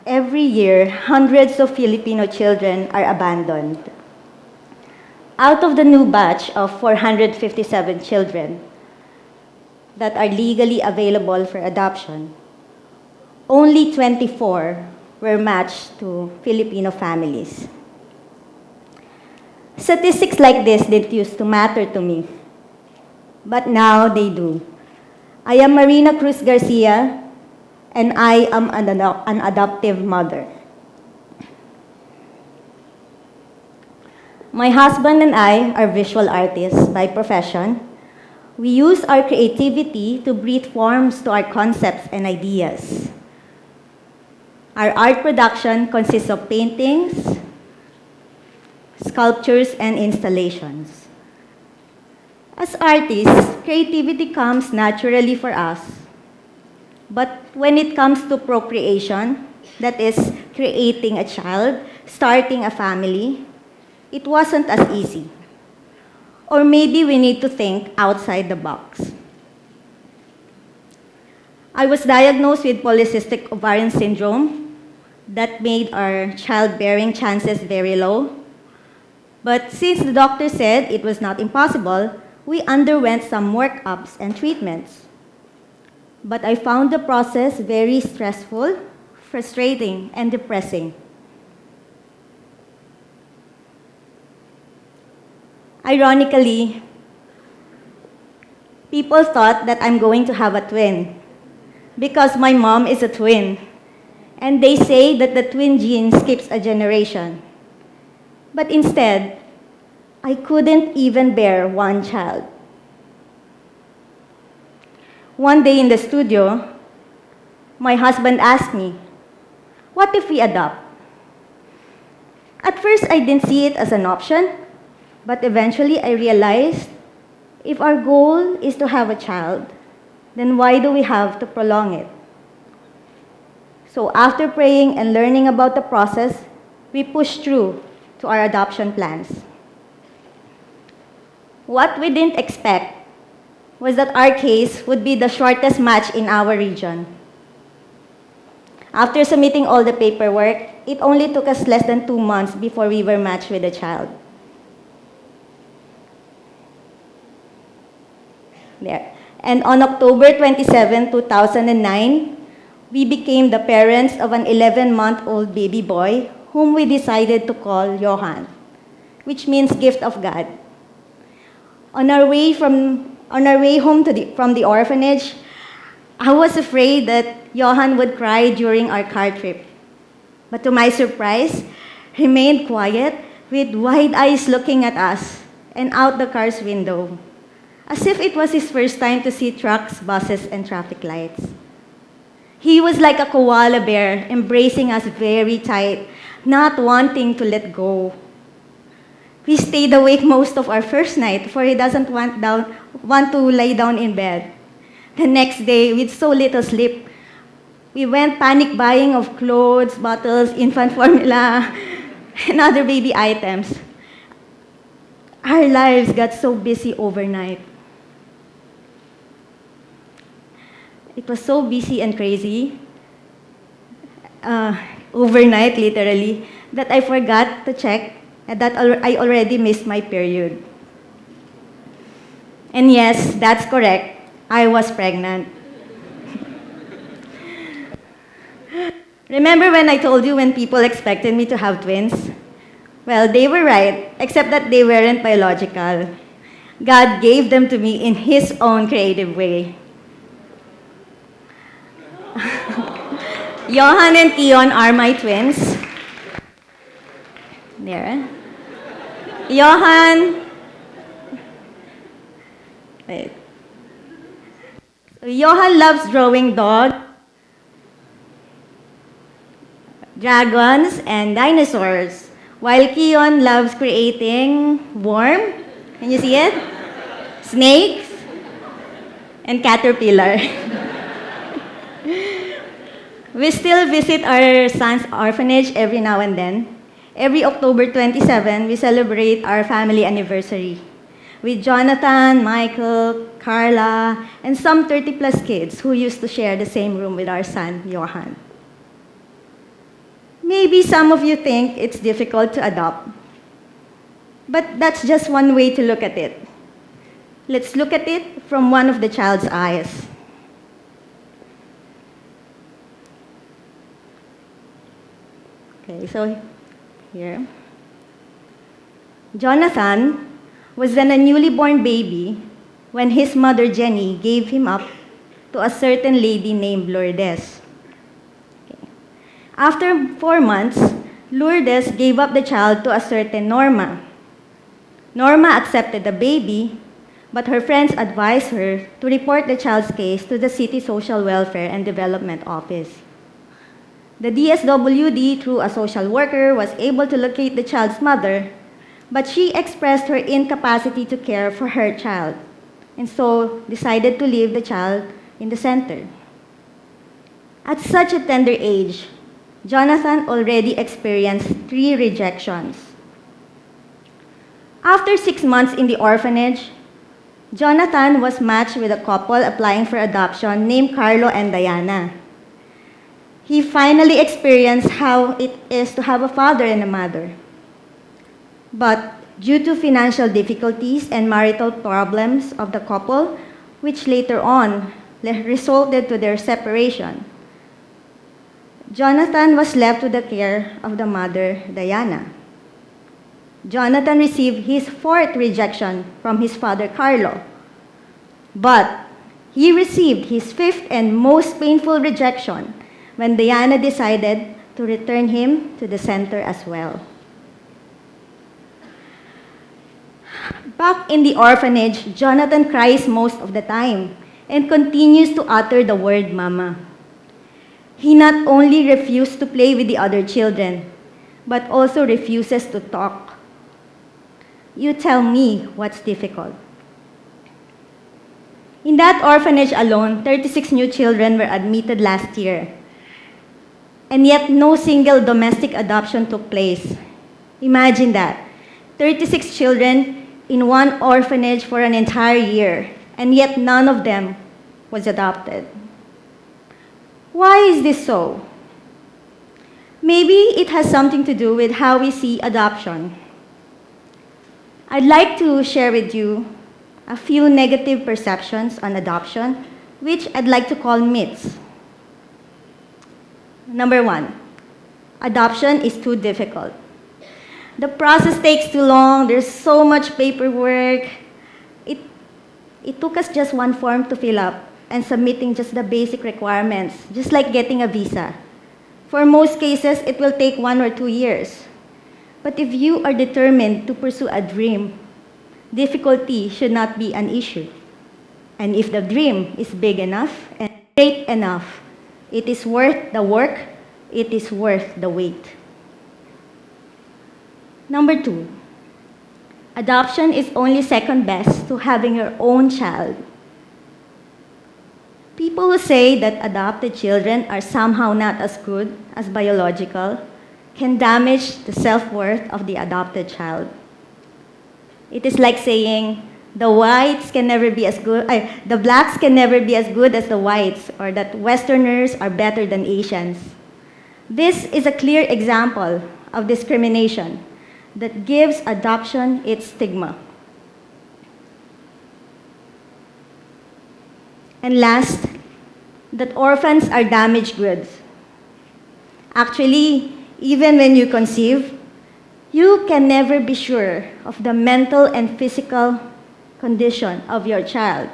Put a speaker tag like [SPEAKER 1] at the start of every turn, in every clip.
[SPEAKER 1] Every year, hundreds of Filipino children are abandoned. Out of the new batch of 457 children that are legally available for adoption, only 24 were matched to Filipino families. Statistics like this didn't used to matter to me, but now they do. I am Marina Cruz-Garcia, and I am an adoptive mother. My husband and I are visual artists by profession. We use our creativity to breathe forms to our concepts and ideas. Our art production consists of paintings, sculptures, and installations. As artists, creativity comes naturally for us. But when it comes to procreation, that is, creating a child, starting a family, it wasn't as easy. Or maybe we need to think outside the box. I was diagnosed with polycystic ovarian syndrome that made our childbearing chances very low. But since the doctor said it was not impossible, we underwent some workups and treatments. But I found the process very stressful, frustrating, and depressing. Ironically, people thought that I'm going to have a twin because my mom is a twin. And they say that the twin gene skips a generation. But instead, I couldn't even bear one child. One day in the studio, my husband asked me, "What if we adopt?" At first, I didn't see it as an option, but eventually I realized if our goal is to have a child, then why do we have to prolong it? So after praying and learning about the process, we pushed through to our adoption plans. What we didn't expect was that our case would be the shortest match in our region. After submitting all the paperwork, it only took us less than 2 months before we were matched with a child. There. And on October 27, 2009, we became the parents of an 11-month-old baby boy whom we decided to call Johan, which means gift of God. On our way home from the orphanage, I was afraid that Johan would cry during our car trip. But to my surprise, he remained quiet with wide eyes looking at us and out the car's window, as if it was his first time to see trucks, buses, and traffic lights. He was like a koala bear, embracing us very tight, not wanting to let go. We stayed awake most of our first night, for he doesn't want to lie down in bed. The next day, with so little sleep, we went panic buying of clothes, bottles, infant formula, and other baby items. Our lives got so busy overnight. It was so busy and crazy, overnight literally, that I forgot to check that I already missed my period. And yes, that's correct. I was pregnant. Remember when I told you when people expected me to have twins? Well, they were right, except that they weren't biological. God gave them to me in His own creative way. Johan and Keon are my twins. There. Johan. Wait. So Johan loves drawing dogs, dragons, and dinosaurs, while Keon loves creating worm. Can you see it? Snakes and caterpillar. We still visit our son's orphanage every now and then. Every October 27, we celebrate our family anniversary with Jonathan, Michael, Carla, and some 30-plus kids who used to share the same room with our son, Johan. Maybe some of you think it's difficult to adopt, but that's just one way to look at it. Let's look at it from one of the child's eyes. Okay, so here. Jonathan was then a newly born baby when his mother Jenny gave him up to a certain lady named Lourdes. Okay. After 4 months, Lourdes gave up the child to a certain Norma. Norma accepted the baby, but her friends advised her to report the child's case to the City Social Welfare and Development Office. The DSWD, through a social worker, was able to locate the child's mother, but she expressed her incapacity to care for her child, and so decided to leave the child in the center. At such a tender age, Jonathan already experienced 3 rejections. After 6 months in the orphanage, Jonathan was matched with a couple applying for adoption named Carlo and Diana. He finally experienced how it is to have a father and a mother. But due to financial difficulties and marital problems of the couple, which later on resulted to their separation, Jonathan was left with the care of the mother, Diana. Jonathan received his 4th rejection from his father, Carlo, but he received his 5th and most painful rejection when Diana decided to return him to the center as well. Back in the orphanage, Jonathan cries most of the time and continues to utter the word mama. He not only refused to play with the other children, but also refuses to talk. You tell me what's difficult. In that orphanage alone, 36 new children were admitted last year, and yet no single domestic adoption took place. Imagine that, 36 children in one orphanage for an entire year, and yet none of them was adopted. Why is this so? Maybe it has something to do with how we see adoption. I'd like to share with you a few negative perceptions on adoption, which I'd like to call myths. Number 1, adoption is too difficult. The process takes too long, there's so much paperwork. It took us just one form to fill up and submitting just the basic requirements, just like getting a visa. For most cases, it will take 1 or 2 years. But if you are determined to pursue a dream, difficulty should not be an issue. And if the dream is big enough and great enough, it is worth the work, it is worth the wait. Number 2, adoption is only second best to having your own child. People who say that adopted children are somehow not as good as biological can damage the self-worth of the adopted child. It is like saying the whites can never be as good, the blacks can never be as good as the whites, or that Westerners are better than Asians. This is a clear example of discrimination that gives adoption its stigma. And last, that orphans are damaged goods. Actually, even when you conceive, you can never be sure of the mental and physical condition of your child.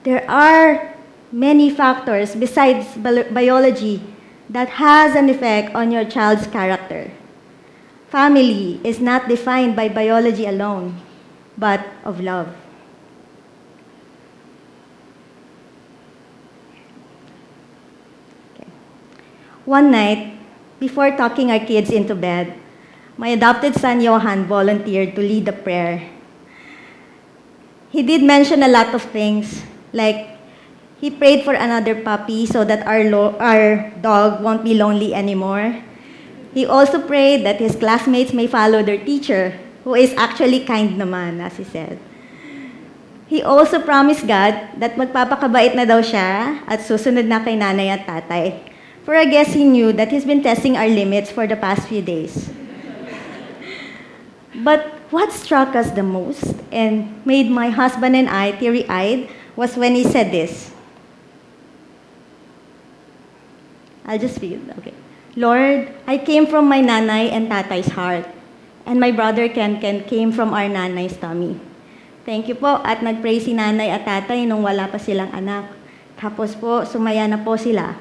[SPEAKER 1] There are many factors besides biology that has an effect on your child's character. Family is not defined by biology alone, but of love. Okay. One night, before talking our kids into bed, my adopted son, Johan, volunteered to lead the prayer. He did mention a lot of things, like he prayed for another puppy so that our dog won't be lonely anymore. He also prayed that his classmates may follow their teacher, who is actually kind naman, as he said. He also promised God that magpapakabait na daw siya at susunod na kay nanay at tatay. For I guess he knew that he's been testing our limits for the past few days. But what struck us the most and made my husband and I teary-eyed was when he said this. I'll just read, okay. Lord, I came from my nanay and tatay's heart, and my brother Ken came from our nanay's tummy. Thank you po, at nag-pray si nanay at tatay nung wala pa silang anak. Tapos po, sumaya na po sila.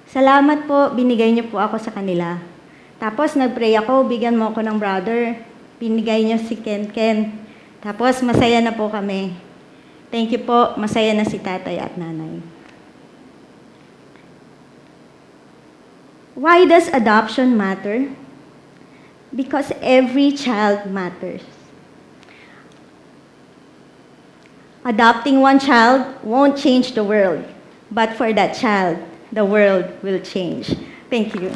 [SPEAKER 1] Salamat po, binigay niyo po ako sa kanila. Tapos nag-pray ako, bigyan mo ako ng brother. Binigay niyo si Ken. Tapos masaya na po kami. Thank you po, masaya na si tatay at nanay. Why does adoption matter? Because every child matters. Adopting one child won't change the world, but for that child, the world will change. Thank you.